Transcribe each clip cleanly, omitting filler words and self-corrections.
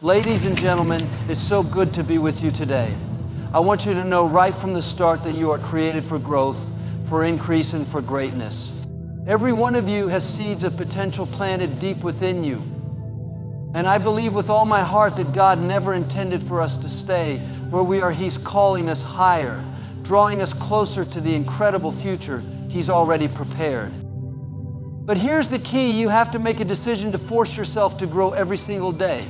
Ladies and gentlemen, it's so good to be with you today. I want you to know right from the start that you are created for growth, for increase, and for greatness. Every one of you has seeds of potential planted deep within you. And I believe with all my heart that God never intended for us to stay where we are. He's calling us higher, drawing us closer to the incredible future He's already prepared. But here's the key: you have to make a decision to force yourself to grow every single day.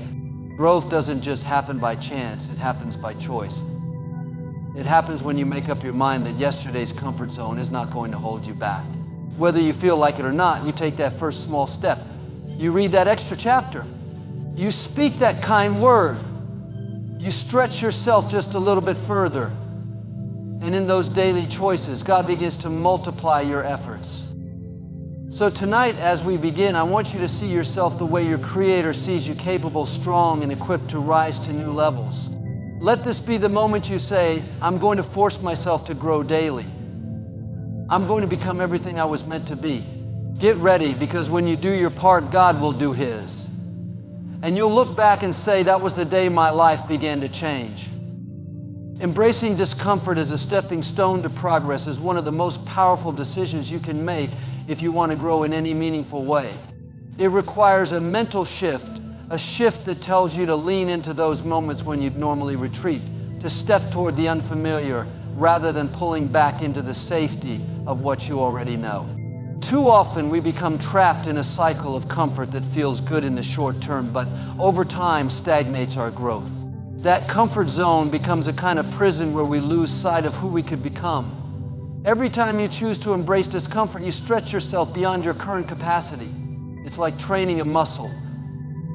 Growth doesn't just happen by chance, it happens by choice. It happens when you make up your mind that yesterday's comfort zone is not going to hold you back. Whether you feel like it or not, you take that first small step. You read that extra chapter. You speak that kind word. You stretch yourself just a little bit further. And in those daily choices, God begins to multiply your efforts. So tonight, as we begin, I want you to see yourself the way your Creator sees you, capable, strong, and equipped to rise to new levels. Let this be the moment you say, I'm going to force myself to grow daily. I'm going to become everything I was meant to be. Get ready, because when you do your part, God will do His. And you'll look back and say, that was the day my life began to change. Embracing discomfort as a stepping stone to progress is one of the most powerful decisions you can make if you want to grow in any meaningful way. It requires a mental shift, a shift that tells you to lean into those moments when you'd normally retreat, to step toward the unfamiliar rather than pulling back into the safety of what you already know. Too often we become trapped in a cycle of comfort that feels good in the short term, but over time stagnates our growth. That comfort zone becomes a kind of prison where we lose sight of who we could become. Every time you choose to embrace discomfort, you stretch yourself beyond your current capacity. It's like training a muscle.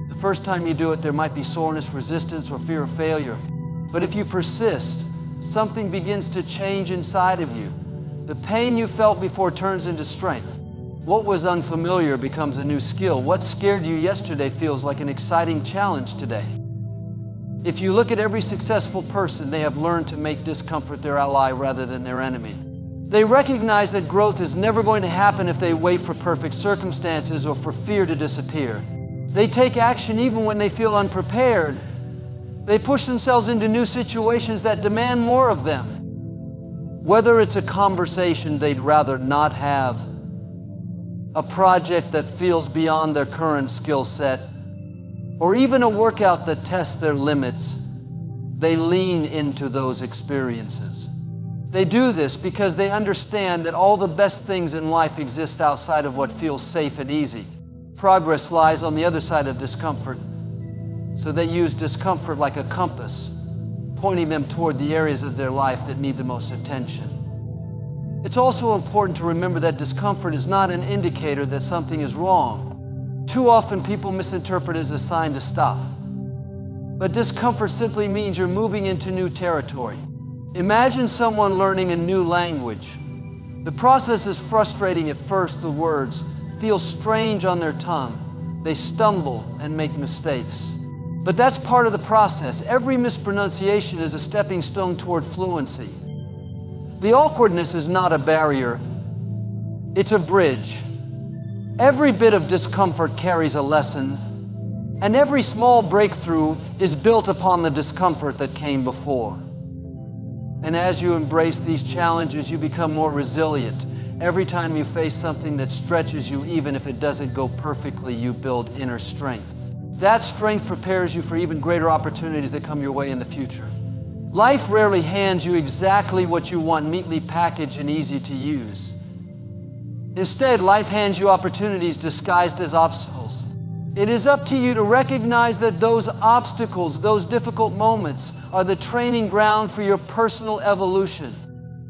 The first time you do it, there might be soreness, resistance, or fear of failure. But if you persist, something begins to change inside of you. The pain you felt before turns into strength. What was unfamiliar becomes a new skill. What scared you yesterday feels like an exciting challenge today. If you look at every successful person, they have learned to make discomfort their ally rather than their enemy. They recognize that growth is never going to happen if they wait for perfect circumstances or for fear to disappear. They take action even when they feel unprepared. They push themselves into new situations that demand more of them. Whether it's a conversation they'd rather not have, a project that feels beyond their current skill set, or even a workout that tests their limits, they lean into those experiences. They do this because they understand that all the best things in life exist outside of what feels safe and easy. Progress lies on the other side of discomfort, so they use discomfort like a compass, pointing them toward the areas of their life that need the most attention. It's also important to remember that discomfort is not an indicator that something is wrong. Too often people misinterpret it as a sign to stop. But discomfort simply means you're moving into new territory. Imagine someone learning a new language. The process is frustrating at first. The words feel strange on their tongue. They stumble and make mistakes. But that's part of the process. Every mispronunciation is a stepping stone toward fluency. The awkwardness is not a barrier. It's a bridge. Every bit of discomfort carries a lesson, and every small breakthrough is built upon the discomfort that came before. And as you embrace these challenges, you become more resilient. Every time you face something that stretches you, even if it doesn't go perfectly, you build inner strength. That strength prepares you for even greater opportunities that come your way in the future. Life rarely hands you exactly what you want, neatly packaged and easy to use. Instead, life hands you opportunities disguised as obstacles. It is up to you to recognize that those obstacles, those difficult moments, are the training ground for your personal evolution.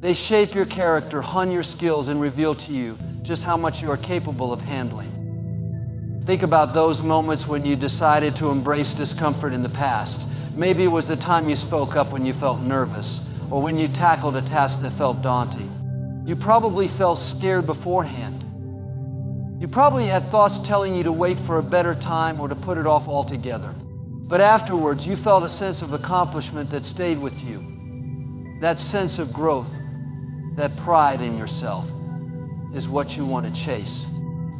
They shape your character, hone your skills, and reveal to you just how much you are capable of handling. Think about those moments when you decided to embrace discomfort in the past. Maybe it was the time you spoke up when you felt nervous, or when you tackled a task that felt daunting. You probably felt scared beforehand. You probably had thoughts telling you to wait for a better time or to put it off altogether. But afterwards, you felt a sense of accomplishment that stayed with you. That sense of growth, that pride in yourself, is what you want to chase.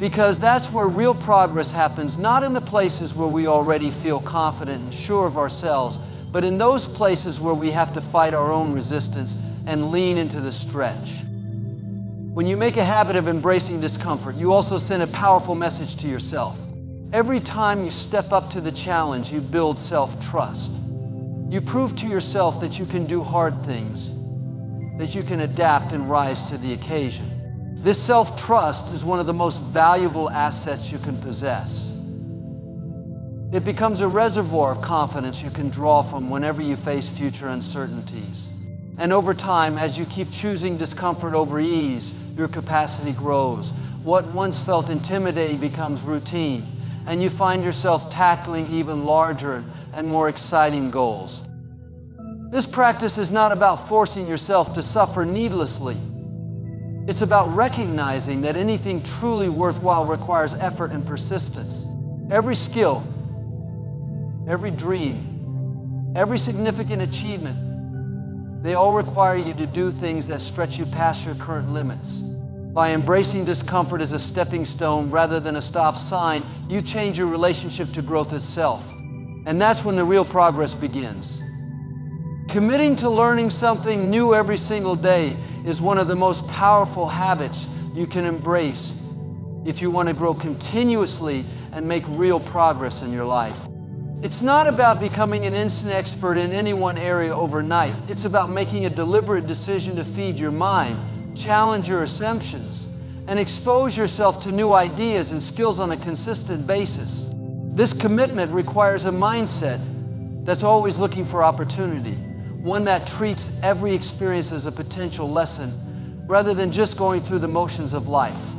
Because that's where real progress happens, not in the places where we already feel confident and sure of ourselves, but in those places where we have to fight our own resistance and lean into the stretch. When you make a habit of embracing discomfort, you also send a powerful message to yourself. Every time you step up to the challenge, you build self-trust. You prove to yourself that you can do hard things, that you can adapt and rise to the occasion. This self-trust is one of the most valuable assets you can possess. It becomes a reservoir of confidence you can draw from whenever you face future uncertainties. And over time, as you keep choosing discomfort over ease, your capacity grows. What once felt intimidating becomes routine, and you find yourself tackling even larger and more exciting goals. This practice is not about forcing yourself to suffer needlessly. It's about recognizing that anything truly worthwhile requires effort and persistence. Every skill, every dream, every significant achievement, they all require you to do things that stretch you past your current limits. By embracing discomfort as a stepping stone rather than a stop sign, you change your relationship to growth itself. And that's when the real progress begins. Committing to learning something new every single day is one of the most powerful habits you can embrace if you want to grow continuously and make real progress in your life. It's not about becoming an instant expert in any one area overnight. It's about making a deliberate decision to feed your mind, challenge your assumptions, and expose yourself to new ideas and skills on a consistent basis. This commitment requires a mindset that's always looking for opportunity, one that treats every experience as a potential lesson rather than just going through the motions of life.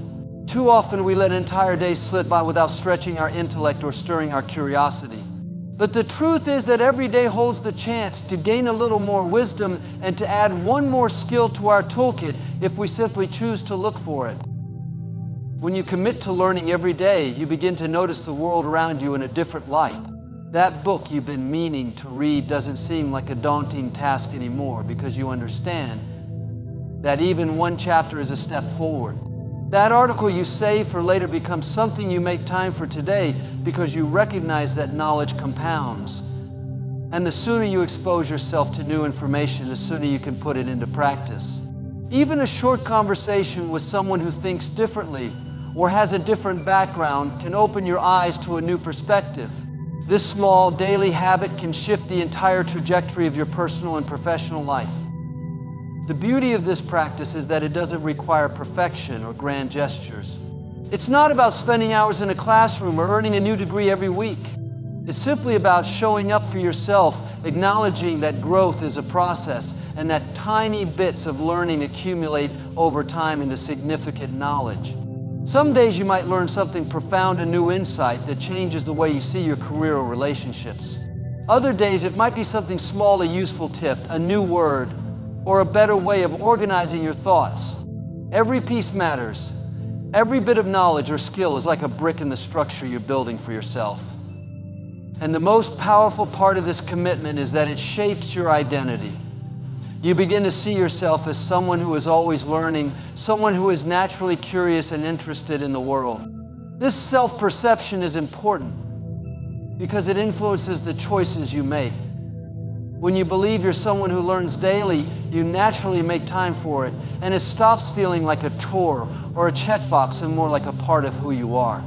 Too often we let entire days slip by without stretching our intellect or stirring our curiosity. But the truth is that every day holds the chance to gain a little more wisdom and to add one more skill to our toolkit if we simply choose to look for it. When you commit to learning every day, you begin to notice the world around you in a different light. That book you've been meaning to read doesn't seem like a daunting task anymore because you understand that even one chapter is a step forward. That article you save for later becomes something you make time for today because you recognize that knowledge compounds. And the sooner you expose yourself to new information, the sooner you can put it into practice. Even a short conversation with someone who thinks differently or has a different background can open your eyes to a new perspective. This small daily habit can shift the entire trajectory of your personal and professional life. The beauty of this practice is that it doesn't require perfection or grand gestures. It's not about spending hours in a classroom or earning a new degree every week. It's simply about showing up for yourself, acknowledging that growth is a process and that tiny bits of learning accumulate over time into significant knowledge. Some days you might learn something profound, a new insight that changes the way you see your career or relationships. Other days it might be something small, a useful tip, a new word, or a better way of organizing your thoughts. Every piece matters. Every bit of knowledge or skill is like a brick in the structure you're building for yourself. And the most powerful part of this commitment is that it shapes your identity. You begin to see yourself as someone who is always learning, someone who is naturally curious and interested in the world. This self-perception is important because it influences the choices you make. When you believe you're someone who learns daily, you naturally make time for it, and it stops feeling like a chore or a checkbox and more like a part of who you are.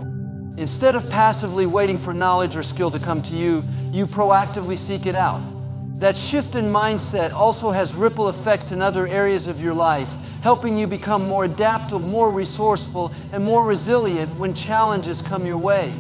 Instead of passively waiting for knowledge or skill to come to you, you proactively seek it out. That shift in mindset also has ripple effects in other areas of your life, helping you become more adaptable, more resourceful, and more resilient when challenges come your way.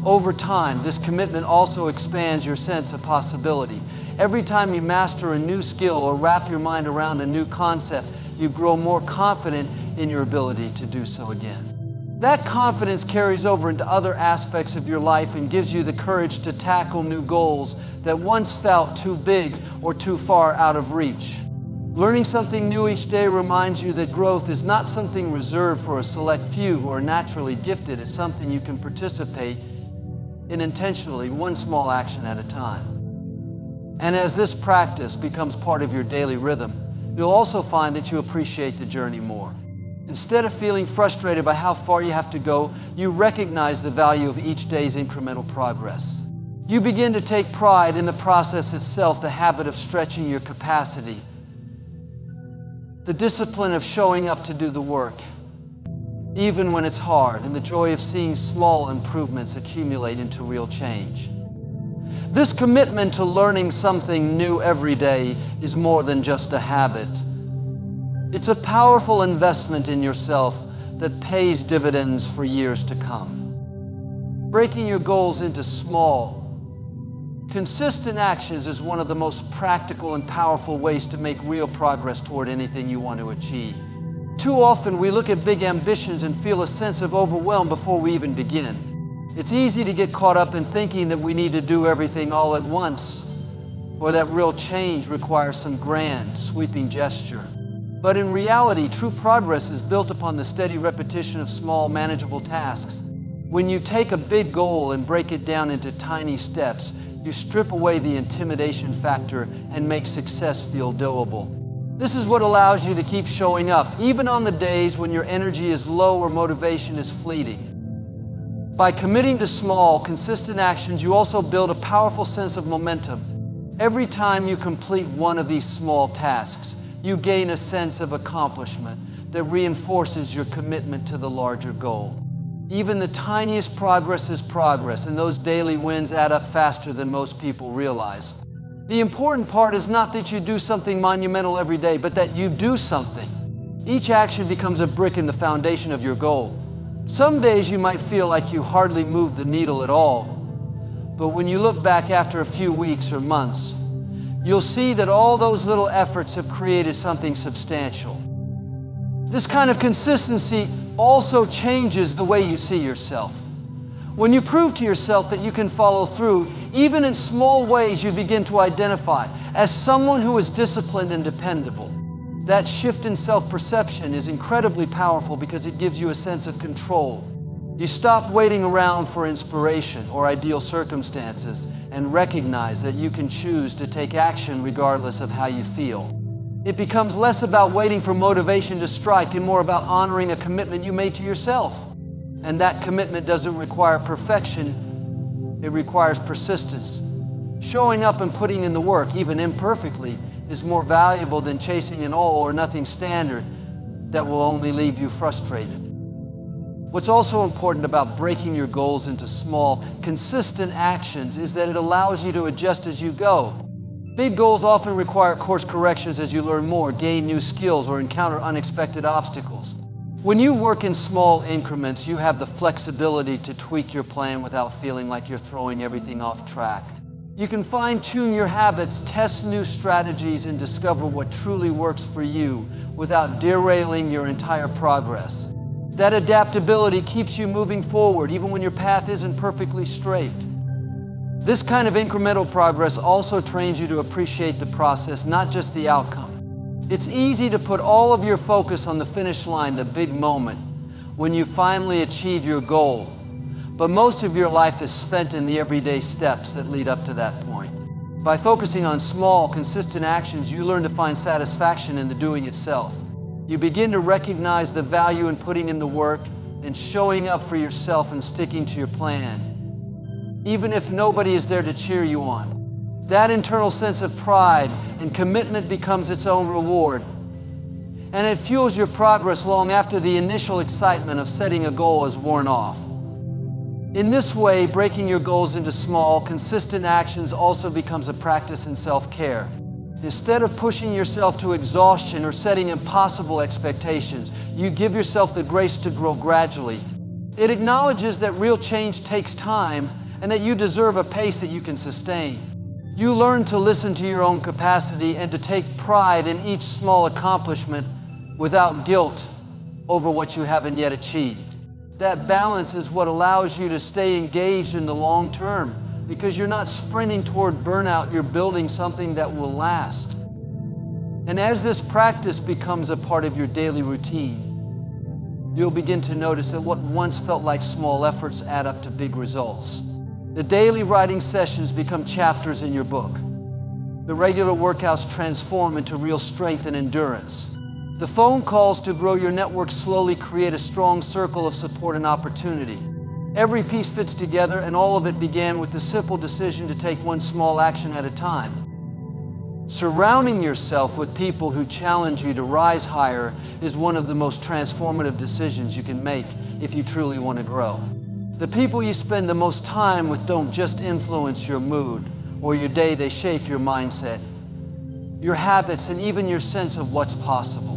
Over time, this commitment also expands your sense of possibility. Every time you master a new skill or wrap your mind around a new concept, you grow more confident in your ability to do so again. That confidence carries over into other aspects of your life and gives you the courage to tackle new goals that once felt too big or too far out of reach. Learning something new each day reminds you that growth is not something reserved for a select few who are naturally gifted. It's something you can participate in intentionally, one small action at a time. And as this practice becomes part of your daily rhythm, you'll also find that you appreciate the journey more. Instead of feeling frustrated by how far you have to go, you recognize the value of each day's incremental progress. You begin to take pride in the process itself, the habit of stretching your capacity, the discipline of showing up to do the work, even when it's hard, and the joy of seeing small improvements accumulate into real change. This commitment to learning something new every day is more than just a habit. It's a powerful investment in yourself that pays dividends for years to come. Breaking your goals into small, consistent actions is one of the most practical and powerful ways to make real progress toward anything you want to achieve. Too often we look at big ambitions and feel a sense of overwhelm before we even begin. It's easy to get caught up in thinking that we need to do everything all at once, or that real change requires some grand, sweeping gesture. But in reality, true progress is built upon the steady repetition of small, manageable tasks. When you take a big goal and break it down into tiny steps, you strip away the intimidation factor and make success feel doable. This is what allows you to keep showing up, even on the days when your energy is low or motivation is fleeting. By committing to small, consistent actions, you also build a powerful sense of momentum. Every time you complete one of these small tasks, you gain a sense of accomplishment that reinforces your commitment to the larger goal. Even the tiniest progress is progress, and those daily wins add up faster than most people realize. The important part is not that you do something monumental every day, but that you do something. Each action becomes a brick in the foundation of your goal. Some days you might feel like you hardly moved the needle at all, but when you look back after a few weeks or months, you'll see that all those little efforts have created something substantial. This kind of consistency also changes the way you see yourself. When you prove to yourself that you can follow through, even in small ways, you begin to identify as someone who is disciplined and dependable. That shift in self-perception is incredibly powerful because it gives you a sense of control. You stop waiting around for inspiration or ideal circumstances and recognize that you can choose to take action regardless of how you feel. It becomes less about waiting for motivation to strike and more about honoring a commitment you made to yourself. And that commitment doesn't require perfection, it requires persistence. Showing up and putting in the work, even imperfectly, is more valuable than chasing an all or nothing standard that will only leave you frustrated. What's also important about breaking your goals into small, consistent actions is that it allows you to adjust as you go. Big goals often require course corrections as you learn more, gain new skills, or encounter unexpected obstacles. When you work in small increments, you have the flexibility to tweak your plan without feeling like you're throwing everything off track. You can fine-tune your habits, test new strategies, and discover what truly works for you without derailing your entire progress. That adaptability keeps you moving forward even when your path isn't perfectly straight. This kind of incremental progress also trains you to appreciate the process, not just the outcome. It's easy to put all of your focus on the finish line, the big moment, when you finally achieve your goal. But most of your life is spent in the everyday steps that lead up to that point. By focusing on small, consistent actions, you learn to find satisfaction in the doing itself. You begin to recognize the value in putting in the work and showing up for yourself and sticking to your plan, even if nobody is there to cheer you on. That internal sense of pride and commitment becomes its own reward, and it fuels your progress long after the initial excitement of setting a goal is worn off. In this way, breaking your goals into small, consistent actions also becomes a practice in self-care. Instead of pushing yourself to exhaustion or setting impossible expectations, you give yourself the grace to grow gradually. It acknowledges that real change takes time and that you deserve a pace that you can sustain. You learn to listen to your own capacity and to take pride in each small accomplishment without guilt over what you haven't yet achieved. That balance is what allows you to stay engaged in the long term, because you're not sprinting toward burnout, you're building something that will last. And as this practice becomes a part of your daily routine, you'll begin to notice that what once felt like small efforts add up to big results. The daily writing sessions become chapters in your book. The regular workouts transform into real strength and endurance. The phone calls to grow your network slowly create a strong circle of support and opportunity. Every piece fits together, and all of it began with the simple decision to take one small action at a time. Surrounding yourself with people who challenge you to rise higher is one of the most transformative decisions you can make if you truly want to grow. The people you spend the most time with don't just influence your mood or your day, they shape your mindset, your habits, and even your sense of what's possible.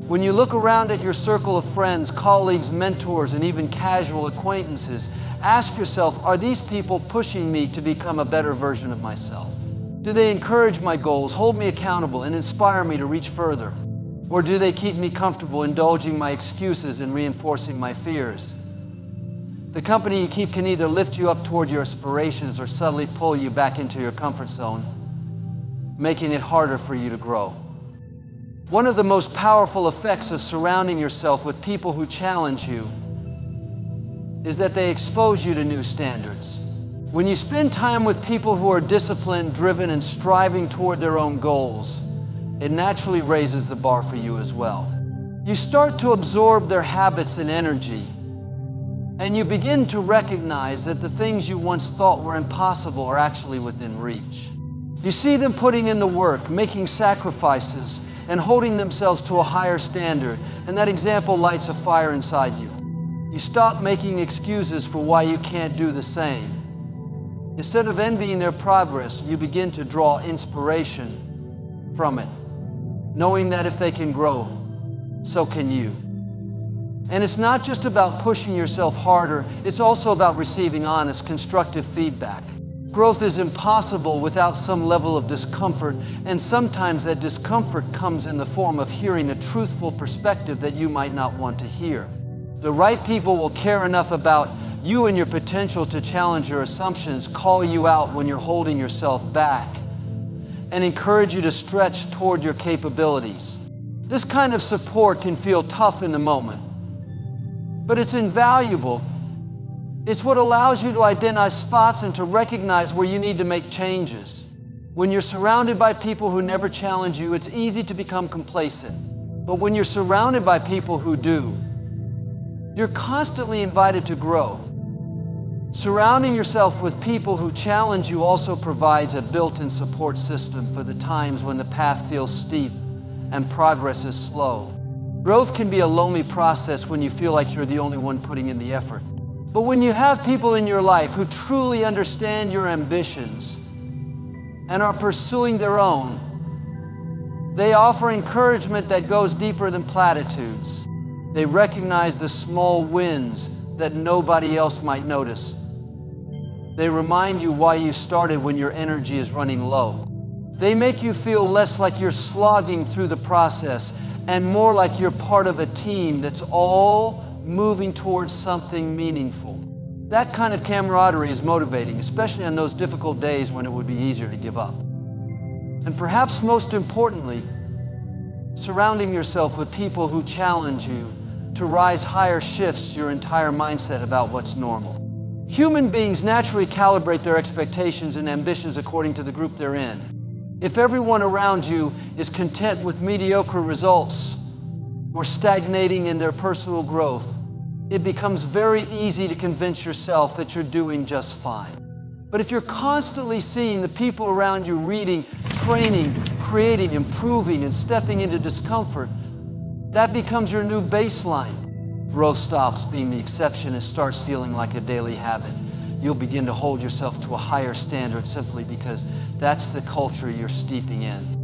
When you look around at your circle of friends, colleagues, mentors, and even casual acquaintances, ask yourself, are these people pushing me to become a better version of myself? Do they encourage my goals, hold me accountable, and inspire me to reach further? Or do they keep me comfortable, indulging my excuses and reinforcing my fears? The company you keep can either lift you up toward your aspirations or subtly pull you back into your comfort zone, making it harder for you to grow. One of the most powerful effects of surrounding yourself with people who challenge you is that they expose you to new standards. When you spend time with people who are disciplined, driven, and striving toward their own goals, it naturally raises the bar for you as well. You start to absorb their habits and energy, and you begin to recognize that the things you once thought were impossible are actually within reach. You see them putting in the work, making sacrifices, and holding themselves to a higher standard, and that example lights a fire inside you. You stop making excuses for why you can't do the same. Instead of envying their progress, you begin to draw inspiration from it, knowing that if they can grow, so can you. And it's not just about pushing yourself harder, it's also about receiving honest, constructive feedback. Growth is impossible without some level of discomfort, and sometimes that discomfort comes in the form of hearing a truthful perspective that you might not want to hear. The right people will care enough about you and your potential to challenge your assumptions, call you out when you're holding yourself back, and encourage you to stretch toward your capabilities. This kind of support can feel tough in the moment, but it's invaluable. It's what allows you to identify spots and to recognize where you need to make changes. When you're surrounded by people who never challenge you, it's easy to become complacent. But when you're surrounded by people who do, you're constantly invited to grow. Surrounding yourself with people who challenge you also provides a built-in support system for the times when the path feels steep and progress is slow. Growth can be a lonely process when you feel like you're the only one putting in the effort. But when you have people in your life who truly understand your ambitions and are pursuing their own, they offer encouragement that goes deeper than platitudes. They recognize the small wins that nobody else might notice. They remind you why you started when your energy is running low. They make you feel less like you're slogging through the process and more like you're part of a team that's all moving towards something meaningful. That kind of camaraderie is motivating, especially on those difficult days when it would be easier to give up. And perhaps most importantly, surrounding yourself with people who challenge you to rise higher shifts your entire mindset about what's normal. Human beings naturally calibrate their expectations and ambitions according to the group they're in. If everyone around you is content with mediocre results or stagnating in their personal growth, it becomes very easy to convince yourself that you're doing just fine. But if you're constantly seeing the people around you reading, training, creating, improving, and stepping into discomfort, that becomes your new baseline. Growth stops being the exception and starts feeling like a daily habit. You'll begin to hold yourself to a higher standard simply because that's the culture you're steeping in.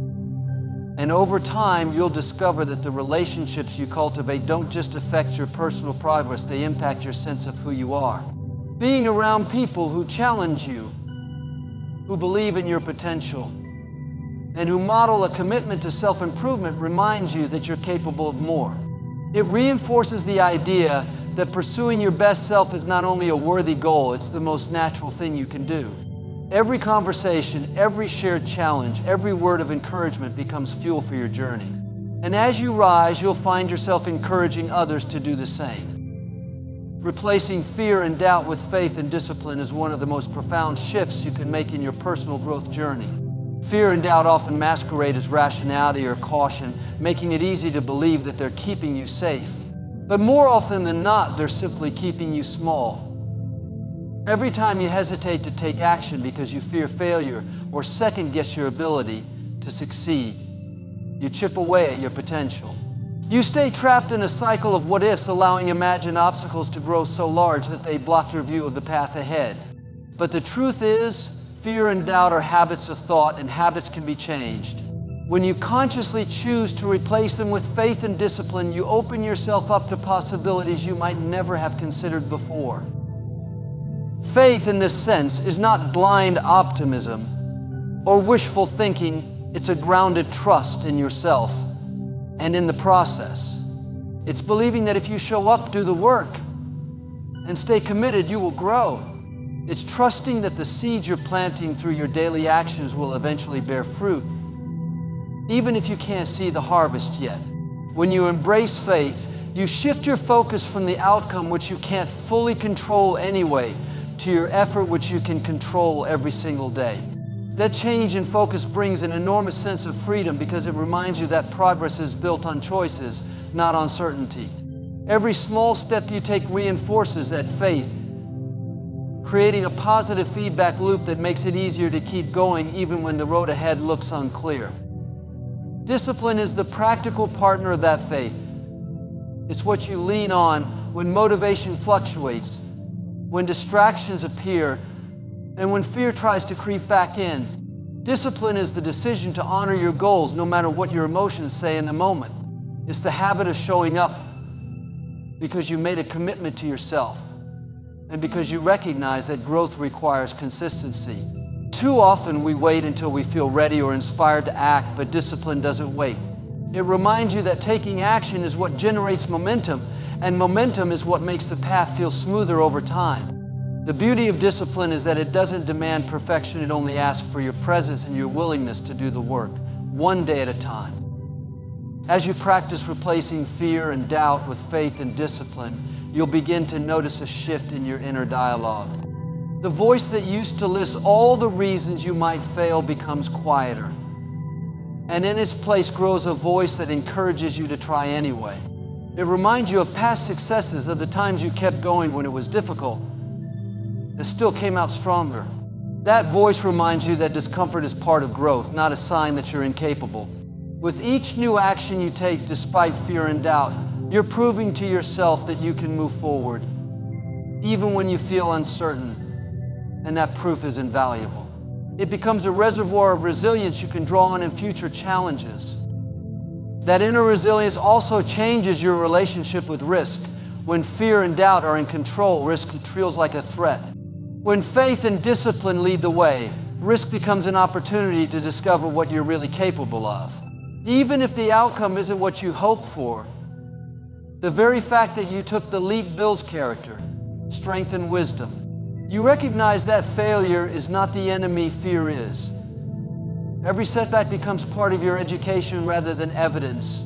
And over time, you'll discover that the relationships you cultivate don't just affect your personal progress, they impact your sense of who you are. Being around people who challenge you, who believe in your potential, and who model a commitment to self-improvement reminds you that you're capable of more. It reinforces the idea that pursuing your best self is not only a worthy goal, it's the most natural thing you can do. Every conversation, every shared challenge, every word of encouragement becomes fuel for your journey. And as you rise, you'll find yourself encouraging others to do the same. Replacing fear and doubt with faith and discipline is one of the most profound shifts you can make in your personal growth journey. Fear and doubt often masquerade as rationality or caution, making it easy to believe that they're keeping you safe. But more often than not, they're simply keeping you small. Every time you hesitate to take action because you fear failure or second-guess your ability to succeed, you chip away at your potential. You stay trapped in a cycle of what-ifs, allowing imagined obstacles to grow so large that they block your view of the path ahead. But the truth is, fear and doubt are habits of thought, and habits can be changed. When you consciously choose to replace them with faith and discipline, you open yourself up to possibilities you might never have considered before. Faith, in this sense, is not blind optimism or wishful thinking. It's a grounded trust in yourself and in the process. It's believing that if you show up, do the work, and stay committed, you will grow. It's trusting that the seeds you're planting through your daily actions will eventually bear fruit, even if you can't see the harvest yet. When you embrace faith, you shift your focus from the outcome, which you can't fully control anyway, to your effort, which you can control every single day. That change in focus brings an enormous sense of freedom because it reminds you that progress is built on choices, not on certainty. Every small step you take reinforces that faith, creating a positive feedback loop that makes it easier to keep going even when the road ahead looks unclear. Discipline is the practical partner of that faith. It's what you lean on when motivation fluctuates, when distractions appear, and when fear tries to creep back in. Discipline is the decision to honor your goals no matter what your emotions say in the moment. It's the habit of showing up because you made a commitment to yourself and because you recognize that growth requires consistency. Too often we wait until we feel ready or inspired to act, but discipline doesn't wait. It reminds you that taking action is what generates momentum, and momentum is what makes the path feel smoother over time. The beauty of discipline is that it doesn't demand perfection, it only asks for your presence and your willingness to do the work, one day at a time. As you practice replacing fear and doubt with faith and discipline, you'll begin to notice a shift in your inner dialogue. The voice that used to list all the reasons you might fail becomes quieter. And in its place grows a voice that encourages you to try anyway. It reminds you of past successes, of the times you kept going when it was difficult, and still came out stronger. That voice reminds you that discomfort is part of growth, not a sign that you're incapable. With each new action you take despite fear and doubt, you're proving to yourself that you can move forward, even when you feel uncertain, and that proof is invaluable. It becomes a reservoir of resilience you can draw on in future challenges. That inner resilience also changes your relationship with risk. When fear and doubt are in control, risk feels like a threat. When faith and discipline lead the way, risk becomes an opportunity to discover what you're really capable of. Even if the outcome isn't what you hoped for, the very fact that you took the leap builds character, strength, and wisdom. You recognize that failure is not the enemy fear is. Every setback becomes part of your education rather than evidence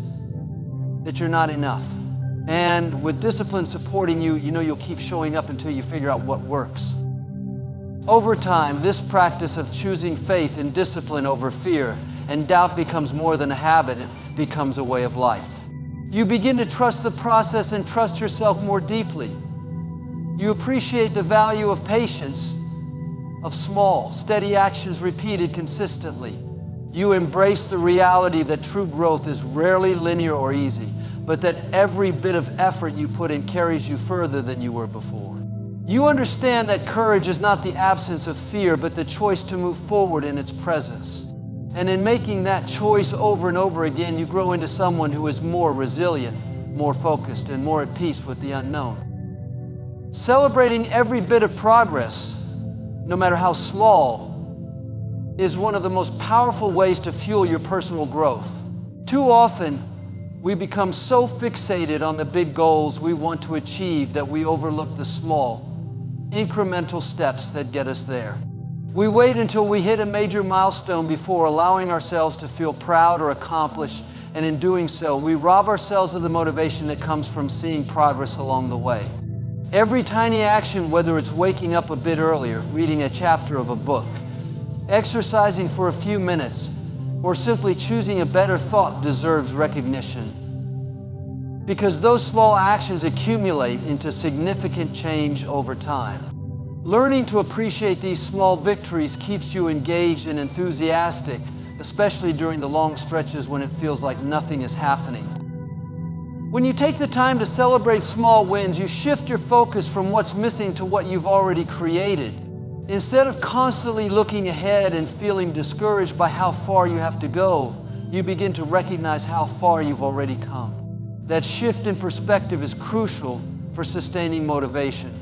that you're not enough. And with discipline supporting you, you know you'll keep showing up until you figure out what works. Over time, this practice of choosing faith and discipline over fear and doubt becomes more than a habit, it becomes a way of life. You begin to trust the process and trust yourself more deeply. You appreciate the value of patience, of small, steady actions repeated consistently. You embrace the reality that true growth is rarely linear or easy, but that every bit of effort you put in carries you further than you were before. You understand that courage is not the absence of fear, but the choice to move forward in its presence. And in making that choice over and over again, you grow into someone who is more resilient, more focused, and more at peace with the unknown. Celebrating every bit of progress, no matter how small, is one of the most powerful ways to fuel your personal growth. Too often, we become so fixated on the big goals we want to achieve that we overlook the small, incremental steps that get us there. We wait until we hit a major milestone before allowing ourselves to feel proud or accomplished, and in doing so, we rob ourselves of the motivation that comes from seeing progress along the way. Every tiny action, whether it's waking up a bit earlier, reading a chapter of a book, Exercising for a few minutes, or simply choosing a better thought deserves recognition. Because those small actions accumulate into significant change over time. Learning to appreciate these small victories keeps you engaged and enthusiastic, especially during the long stretches when it feels like nothing is happening. When you take the time to celebrate small wins, you shift your focus from what's missing to what you've already created. Instead of constantly looking ahead and feeling discouraged by how far you have to go, you begin to recognize how far you've already come. That shift in perspective is crucial for sustaining motivation.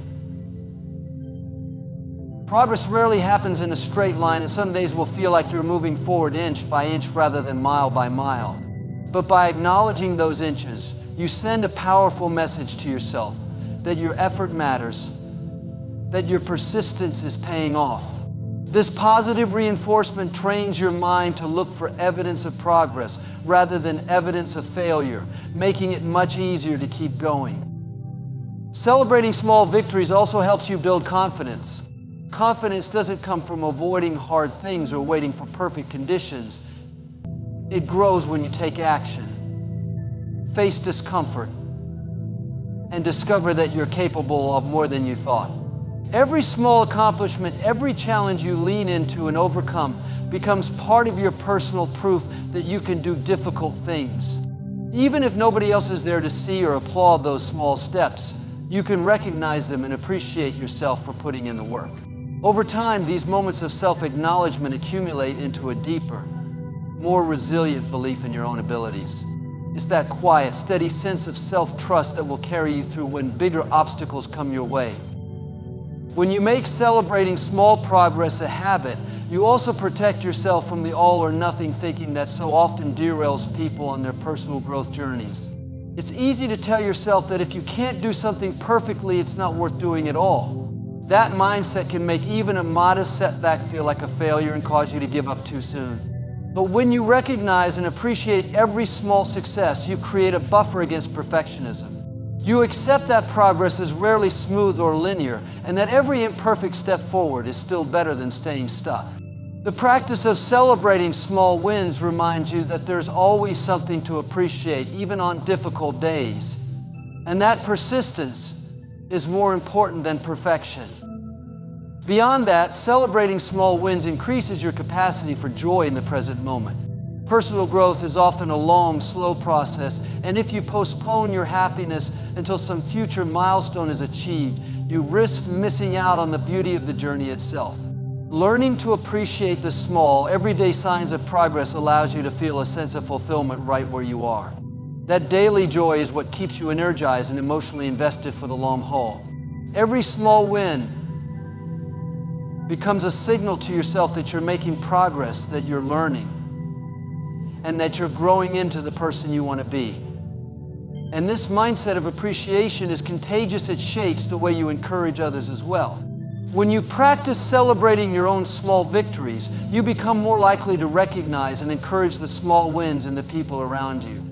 Progress rarely happens in a straight line, and some days will feel like you're moving forward inch by inch rather than mile by mile. But by acknowledging those inches, you send a powerful message to yourself that your effort matters, that your persistence is paying off. This positive reinforcement trains your mind to look for evidence of progress rather than evidence of failure, making it much easier to keep going. Celebrating small victories also helps you build confidence. Confidence doesn't come from avoiding hard things or waiting for perfect conditions. It grows when you take action, face discomfort, and discover that you're capable of more than you thought. Every small accomplishment, every challenge you lean into and overcome becomes part of your personal proof that you can do difficult things. Even if nobody else is there to see or applaud those small steps, you can recognize them and appreciate yourself for putting in the work. Over time, these moments of self-acknowledgement accumulate into a deeper, more resilient belief in your own abilities. It's that quiet, steady sense of self-trust that will carry you through when bigger obstacles come your way. When you make celebrating small progress a habit, you also protect yourself from the all-or-nothing thinking that so often derails people on their personal growth journeys. It's easy to tell yourself that if you can't do something perfectly, it's not worth doing at all. That mindset can make even a modest setback feel like a failure and cause you to give up too soon. But when you recognize and appreciate every small success, you create a buffer against perfectionism. You accept that progress is rarely smooth or linear, and that every imperfect step forward is still better than staying stuck. The practice of celebrating small wins reminds you that there's always something to appreciate, even on difficult days. And that persistence is more important than perfection. Beyond that, celebrating small wins increases your capacity for joy in the present moment. Personal growth is often a long, slow process, and if you postpone your happiness until some future milestone is achieved, you risk missing out on the beauty of the journey itself. Learning to appreciate the small, everyday signs of progress allows you to feel a sense of fulfillment right where you are. That daily joy is what keeps you energized and emotionally invested for the long haul. Every small win becomes a signal to yourself that you're making progress, that you're learning, and that you're growing into the person you want to be. And this mindset of appreciation is contagious. It shapes the way you encourage others as well. When you practice celebrating your own small victories, you become more likely to recognize and encourage the small wins in the people around you.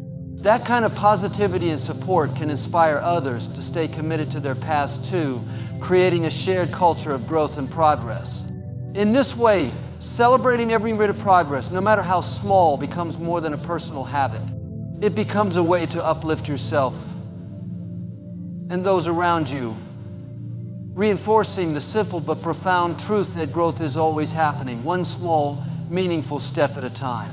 That kind of positivity and support can inspire others to stay committed to their paths too, creating a shared culture of growth and progress. In this way, celebrating every bit of progress, no matter how small, becomes more than a personal habit. It becomes a way to uplift yourself and those around you, reinforcing the simple but profound truth that growth is always happening, one small, meaningful step at a time.